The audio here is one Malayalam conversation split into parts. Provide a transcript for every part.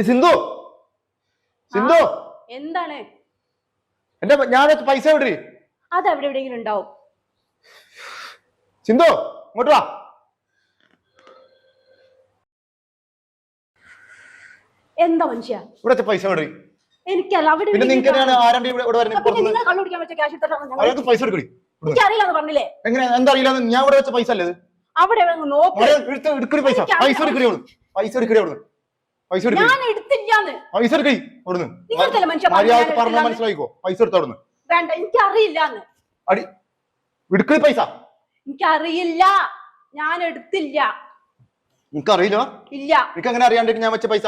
സിന്ധു സിന്ധു എന്താണ്? എന്റെ ഞാൻ പൈസ വിടേ. അത് എവിടെ എവിടെയെങ്കിലും ഉണ്ടാവും. സിന്ധു ഇങ്ങോട്ട് വാ. എന്താ മനുഷ്യ ഇവിടെ പൈസ വിടേ. എനിക്കല്ല അവിടെ. പിന്നെ നിങ്ങൾക്ക് ആരാണ്ട് ഇവിടെ പൈസ എടുക്കണേ. എനിക്കറിയില്ലാന്ന് പറഞ്ഞില്ലേ? എങ്ങനെ എന്താ അറിയില്ല? ഞാൻ ഇവിടെ വെച്ച പൈസ അല്ലേ? അവിടെ എടുക്കണേ പൈസ. പൈസ എടുക്കണേ അവിടുന്ന്. പൈസ എടുക്കണേ അവിടുന്ന്. പൈസ എടുക്കണേ. പൈസ എടുക്കേ അവിടുന്ന്. മര്യാദ പറഞ്ഞാൽ മനസ്സിലായിക്കോ. പൈസ എടുത്ത അവിടുന്ന്. വേണ്ട, എനിക്കറിയില്ലാന്ന്. അടി എടുക്കണേ പൈസ. എനിക്കറിയില്ല, ഞാൻ എടുത്തില്ല. നിനക്കറിയില്ല? ഇല്ല. എനിക്ക് അങ്ങനെ അറിയാണ്ട് ഞാൻ വെച്ച പൈസ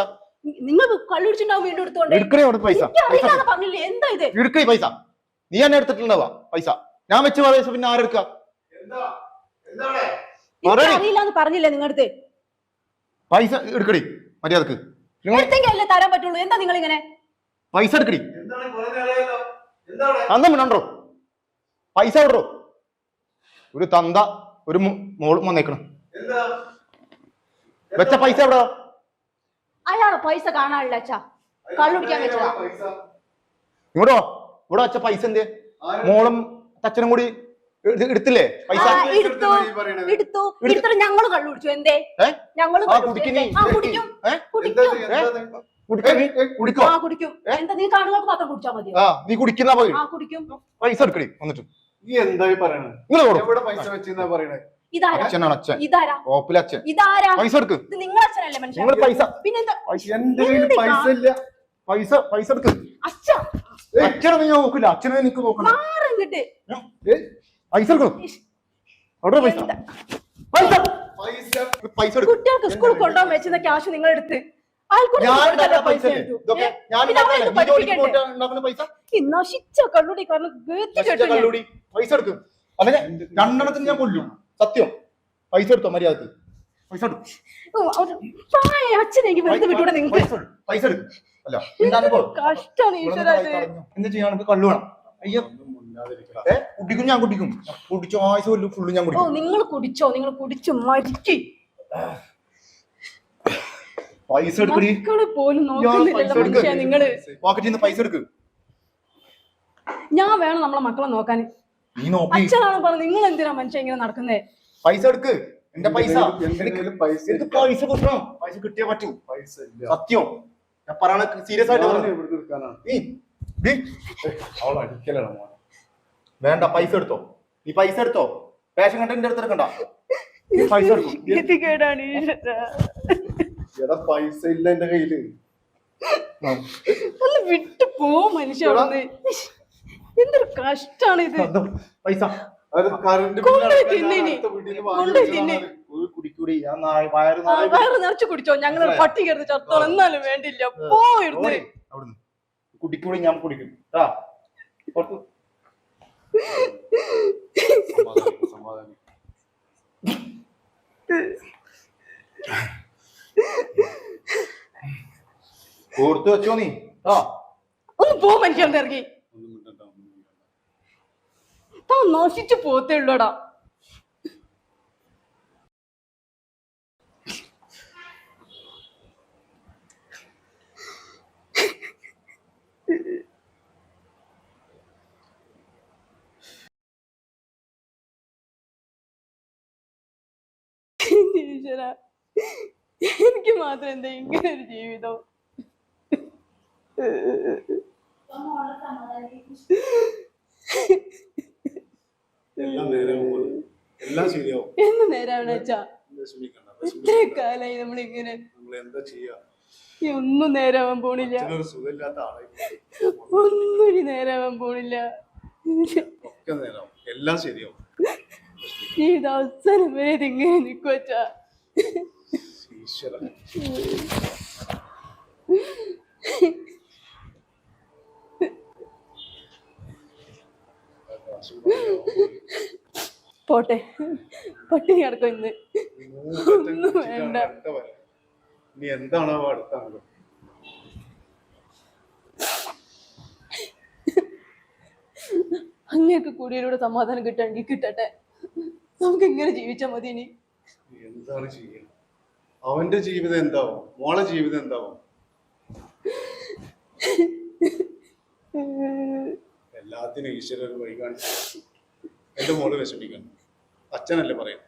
നിങ്ങൾ കള്ളുടിച്ചിട്ടുണ്ടാവും. വീണ്ടും എടുത്തോണ്ട് എടുക്കണേ അവിടെ പൈസ. പറഞ്ഞില്ലേ? എന്താ ഇത്? എടുക്കണേ പൈസ. നീ എന്നെ എടുത്തിട്ടുണ്ടാവാ പൈസ. ഞാൻ വെച്ച പൈസ പിന്നെ ആരെടുക്ക? അറിയില്ലാന്ന് പറഞ്ഞില്ലേ നിങ്ങളടുത്ത്? പൈസ എടുക്കടി മര്യാദക്ക്. എടുത്തെങ്കിലല്ലേ തരാൻ പറ്റുള്ളൂ. എന്താ നിങ്ങൾ ഇങ്ങനെ? പൈസ എടുക്കടി. അന്ന് മിണ്ടോ? പൈസ വിടറോ? ഒരു തന്ത ഒരു മോളും വന്നേക്കണം. വെച്ച പൈസ എവിടാ? അയാളെ പൈസ കാണാനില്ല അച്ഛാ. കള്ളുടിക്കാൻ വെച്ചതാ. ഇങ്ങോട്ടോ. ഇവിടെ വെച്ച പൈസ എന്തേ? മോളും അച്ഛനും കൂടി എടുത്തില്ലേ പൈസ? എടുത്തു. ഞങ്ങള് കള്ളു കുടിച്ചു. എന്തേ? ഞങ്ങള് കുടിക്കും. എന്താ നീ കാണുന്നവർക്ക് മാത്രം കുടിച്ചാൽ മതി. നീ കുടിക്കുന്ന പോയി കുടിക്കും. പൈസ എടുക്കണേ. വന്നിട്ട് നീ എന്തായി പറയണേ? എവിടെ പൈസ വെച്ചാ പറയണേ? അച്ഛനാണ് അച്ഛൻ. ഓപ്പിലച്ഛൻ. പൈസ എടുക്ക്. നിങ്ങൾ അച്ഛനല്ലേ മനുഷ്യൻ? പൈസ. പിന്നെന്താ? എന്റെ കയ്യിൽ പൈസ ഇല്ല. പൈസ എടുക്ക്. അച്ഛനെ നീ നോക്കില്ല. അച്ഛനെ എനിക്ക് നോക്കണം. പൈസ എടുക്കണം. അവിടെ പൈസ. കുട്ടികൾക്ക് സ്കൂളിൽ കൊണ്ടുപോകാൻ വെച്ചിരുന്ന ക്യാഷ് നിങ്ങൾ എടുത്ത് നശിച്ച കള്ളുടി. കാരണം പൈസ എടുക്കും. അല്ലെങ്കിൽ രണ്ടെണ്ണത്തിന് ഞാൻ കൊല്ലും. സത്യം. പൈസ എടുത്തോ മര്യാദക്ക്. പൈസ എടുക്കും. അച്ഛനെനിക്ക് വെറുതെ വിട്ടൂടെ നിങ്ങൾക്ക്? പൈസ എടുക്കും. അല്ല കഷ്ടാണ് ഈശ്വര. എന്ത് ചെയ്യാൻ? കള്ളു വേണം. അയ്യോ കുടിക്കും. ഞാൻ കുടിക്കും. കുടിച്ചോ ആയുസ് കൊല്ലും. ഫുള്ള് ഞാൻ കുടിക്കും. നിങ്ങൾ കുടിച്ചോ? നിങ്ങൾ കുടിച്ചു മരിക്ക്. പൈസ എടുക്കടി. പോലും നോക്കുന്നില്ല നിങ്ങള്. പോക്കറ്റിന്ന് പൈസ എടുക്ക്. ഞാൻ വേണം നമ്മളെ മക്കളെ നോക്കാൻ. അച്ഛനാണ് പറഞ്ഞത്. നിങ്ങൾ എന്തിനാ മനുഷ്യ ഇങ്ങനെ നടക്കുന്നേ? പൈസ എടുക്ക്. എന്റെ പൈസ പൈസ കിട്ടണം. പൈസ കിട്ടിയേ പറ്റൂ. സത്യം ഞാൻ പറയണ സീരിയസ് ആയിട്ട്. വേണ്ട പൈസ എടുത്തോ. നീ പൈസ എടുത്തോ. പേഷൻ കണ്ട എന്റെ അടുത്ത് എടുക്കണ്ട. പൈസ പൈസ ഇല്ല എന്റെ കയ്യില്. ഒന്ന് വിട്ടു പോ മനുഷ്യ. എന്തൊരു കഷ്ടാണ് ഇത്. പൈസ വയറ് നിറച്ച് കുടിച്ചോ. ഞങ്ങൾ പട്ടി കയറി ചത്തോളം. എന്നാലും വേണ്ടില്ല. പോയിരുന്നു കുടിക്കൂടി. ഞാൻ കുടിക്കും. ഓർത്തു വെച്ചോ നീ. ഒന്ന് പോ മനുഷ്യൻ. ഇറങ്ങി നശിച്ചു പോത്തേ ഉള്ളൂടാ. എനിക്ക് മാത്രം എന്താ ഇങ്ങനെ ഒരു ജീവിതം? എന്ന് നേരാവണ അച്ഛാ. എത്ര കാലായി നമ്മളിങ്ങനെ. എന്താ ചെയ്യാ? ഈ ഒന്നും നേരാവാൻ പോണില്ല, അച്ഛനൊരു സുഖമില്ലാത്ത ആളെ ഒന്നും ഇനി നേരാവാൻ പോണില്ല. ഒക്കെ നേരാവും, എല്ലാം ശരിയാവും. ജീവിതം അവസാനം വരെ ഇതിങ്ങനെ നിക്കുവച്ചാ. ഈശ്വര പോട്ടെ, പട്ടിണി കിടക്കും ഇന്ന്. ഒന്നും വേണ്ട. ഇനി എന്താണോ അടുത്താണല്ലോ. അങ്ങനെയൊക്കെ കൂടിയിലൂടെ സമാധാനം കിട്ടണമെങ്കിൽ കിട്ടട്ടെ. നമുക്ക് ഇങ്ങനെ ജീവിച്ചാൽ മതി. ഇനി എന്താണ് ചെയ്യുക? അവന്റെ ജീവിതം എന്താവും, മോളെ ജീവിതം എന്താവും? എല്ലാത്തിനും ഈശ്വരൻ വഴി കാണിച്ചു. എന്റെ മോള് വിഷമിക്കണം, അച്ഛനല്ലേ പറയാം.